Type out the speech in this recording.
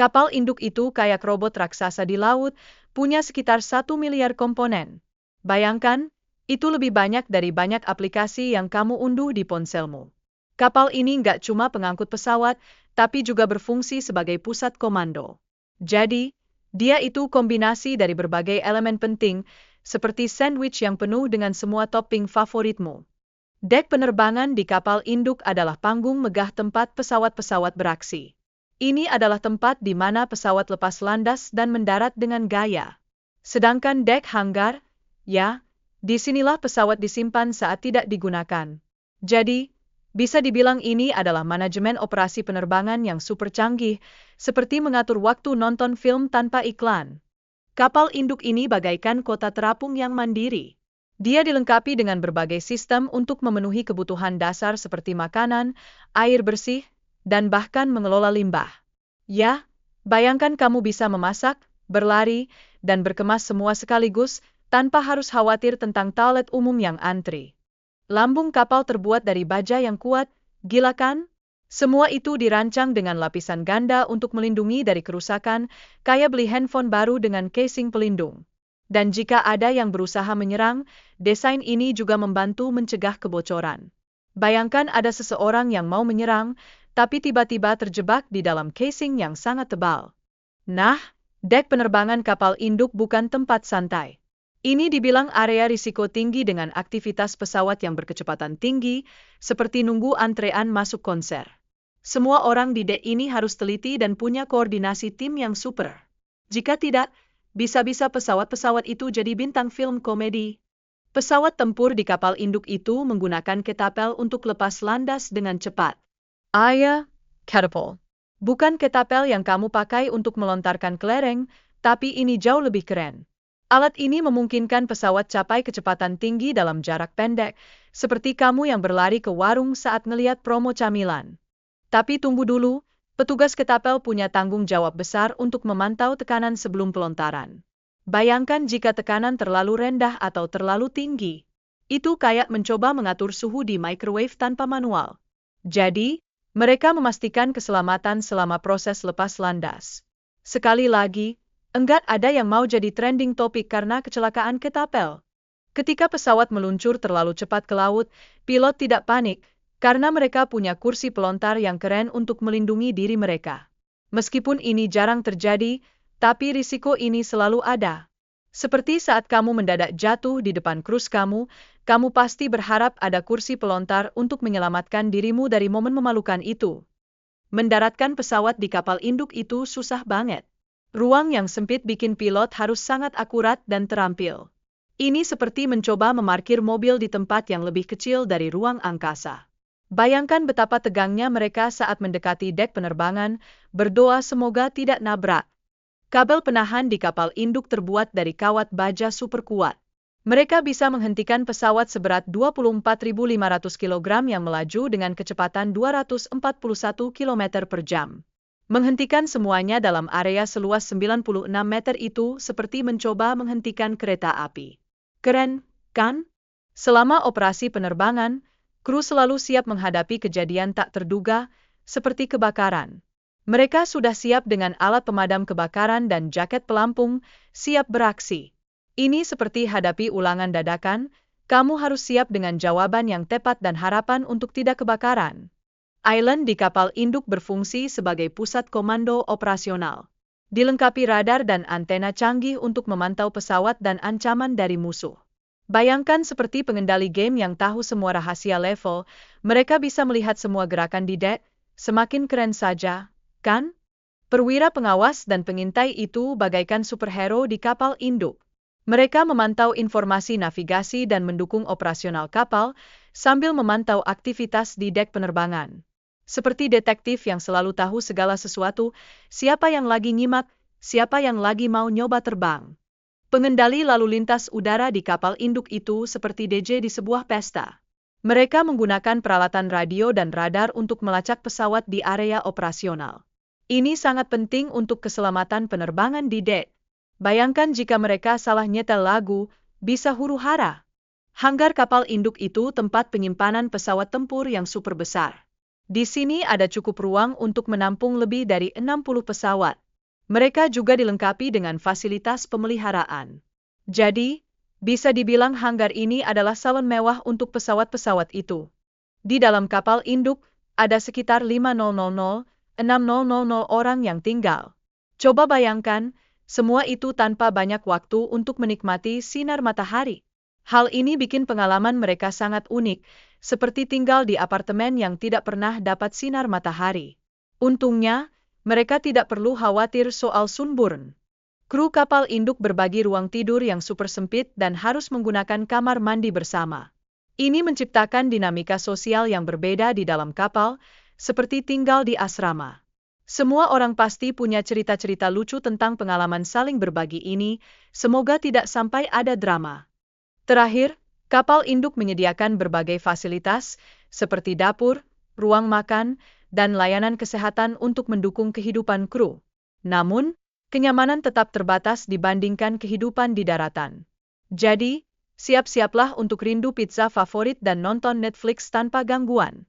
Kapal induk itu kayak robot raksasa di laut, punya sekitar 1 miliar komponen. Bayangkan, itu lebih banyak dari banyak aplikasi yang kamu unduh di ponselmu. Kapal ini nggak cuma pengangkut pesawat, tapi juga berfungsi sebagai pusat komando. Jadi, dia itu kombinasi dari berbagai elemen penting, seperti sandwich yang penuh dengan semua topping favoritmu. Dek penerbangan di kapal induk adalah panggung megah tempat pesawat-pesawat beraksi. Ini adalah tempat di mana pesawat lepas landas dan mendarat dengan gaya. Sedangkan dek hanggar, ya, disinilah pesawat disimpan saat tidak digunakan. Jadi, bisa dibilang ini adalah manajemen operasi penerbangan yang super canggih, seperti mengatur waktu nonton film tanpa iklan. Kapal induk ini bagaikan kota terapung yang mandiri. Dia dilengkapi dengan berbagai sistem untuk memenuhi kebutuhan dasar seperti makanan, air bersih, dan bahkan mengelola limbah. Ya, bayangkan kamu bisa memasak, berlari, dan berkemas semua sekaligus, tanpa harus khawatir tentang toilet umum yang antri. Lambung kapal terbuat dari baja yang kuat, gila kan? Semua itu dirancang dengan lapisan ganda untuk melindungi dari kerusakan, kayak beli handphone baru dengan casing pelindung. Dan jika ada yang berusaha menyerang, desain ini juga membantu mencegah kebocoran. Bayangkan ada seseorang yang mau menyerang, tapi tiba-tiba terjebak di dalam casing yang sangat tebal. Nah, dek penerbangan kapal induk bukan tempat santai. Ini dibilang area risiko tinggi dengan aktivitas pesawat yang berkecepatan tinggi, seperti nunggu antrean masuk konser. Semua orang di dek ini harus teliti dan punya koordinasi tim yang super. Jika tidak, bisa-bisa pesawat-pesawat itu jadi bintang film komedi. Pesawat tempur di kapal induk itu menggunakan ketapel untuk lepas landas dengan cepat. Catapult. Bukan ketapel yang kamu pakai untuk melontarkan kelereng, tapi ini jauh lebih keren. Alat ini memungkinkan pesawat capai kecepatan tinggi dalam jarak pendek, seperti kamu yang berlari ke warung saat ngeliat promo camilan. Tapi tunggu dulu, petugas ketapel punya tanggung jawab besar untuk memantau tekanan sebelum pelontaran. Bayangkan jika tekanan terlalu rendah atau terlalu tinggi. Itu kayak mencoba mengatur suhu di microwave tanpa manual. Jadi, mereka memastikan keselamatan selama proses lepas landas. Sekali lagi, enggak ada yang mau jadi trending topik karena kecelakaan ketapel. Ketika pesawat meluncur terlalu cepat ke laut, pilot tidak panik, karena mereka punya kursi pelontar yang keren untuk melindungi diri mereka. Meskipun ini jarang terjadi, tapi risiko ini selalu ada. Seperti saat kamu mendadak jatuh di depan krus kamu pasti berharap ada kursi pelontar untuk menyelamatkan dirimu dari momen memalukan itu. Mendaratkan pesawat di kapal induk itu susah banget. Ruang yang sempit bikin pilot harus sangat akurat dan terampil. Ini seperti mencoba memarkir mobil di tempat yang lebih kecil dari ruang angkasa. Bayangkan betapa tegangnya mereka saat mendekati dek penerbangan, berdoa semoga tidak nabrak. Kabel penahan di kapal induk terbuat dari kawat baja super kuat. Mereka bisa menghentikan pesawat seberat 24.500 kg yang melaju dengan kecepatan 241 km per jam. Menghentikan semuanya dalam area seluas 96 meter itu seperti mencoba menghentikan kereta api. Keren, kan? Selama operasi penerbangan, kru selalu siap menghadapi kejadian tak terduga, seperti kebakaran. Mereka sudah siap dengan alat pemadam kebakaran dan jaket pelampung, siap beraksi. Ini seperti hadapi ulangan dadakan, kamu harus siap dengan jawaban yang tepat dan harapan untuk tidak kebakaran. Island di kapal induk berfungsi sebagai pusat komando operasional. Dilengkapi radar dan antena canggih untuk memantau pesawat dan ancaman dari musuh. Bayangkan seperti pengendali game yang tahu semua rahasia level, mereka bisa melihat semua gerakan di dek, semakin keren saja, kan? Perwira pengawas dan pengintai itu bagaikan superhero di kapal induk. Mereka memantau informasi navigasi dan mendukung operasional kapal, sambil memantau aktivitas di dek penerbangan. Seperti detektif yang selalu tahu segala sesuatu, siapa yang lagi nyimak, siapa yang lagi mau nyoba terbang. Pengendali lalu lintas udara di kapal induk itu seperti DJ di sebuah pesta. Mereka menggunakan peralatan radio dan radar untuk melacak pesawat di area operasional. Ini sangat penting untuk keselamatan penerbangan di dek. Bayangkan jika mereka salah nyetel lagu, bisa huru-hara. Hanggar kapal induk itu tempat penyimpanan pesawat tempur yang super besar. Di sini ada cukup ruang untuk menampung lebih dari 60 pesawat. Mereka juga dilengkapi dengan fasilitas pemeliharaan. Jadi, bisa dibilang hanggar ini adalah salon mewah untuk pesawat-pesawat itu. Di dalam kapal induk, ada sekitar 5.000–6.000 orang yang tinggal. Coba bayangkan, semua itu tanpa banyak waktu untuk menikmati sinar matahari. Hal ini bikin pengalaman mereka sangat unik, seperti tinggal di apartemen yang tidak pernah dapat sinar matahari. Untungnya, mereka tidak perlu khawatir soal sunburn. Kru kapal induk berbagi ruang tidur yang super sempit dan harus menggunakan kamar mandi bersama. Ini menciptakan dinamika sosial yang berbeda di dalam kapal, seperti tinggal di asrama. Semua orang pasti punya cerita-cerita lucu tentang pengalaman saling berbagi ini, semoga tidak sampai ada drama. Terakhir, kapal induk menyediakan berbagai fasilitas, seperti dapur, ruang makan, dan layanan kesehatan untuk mendukung kehidupan kru. Namun, kenyamanan tetap terbatas dibandingkan kehidupan di daratan. Jadi, siap-siaplah untuk rindu pizza favorit dan nonton Netflix tanpa gangguan.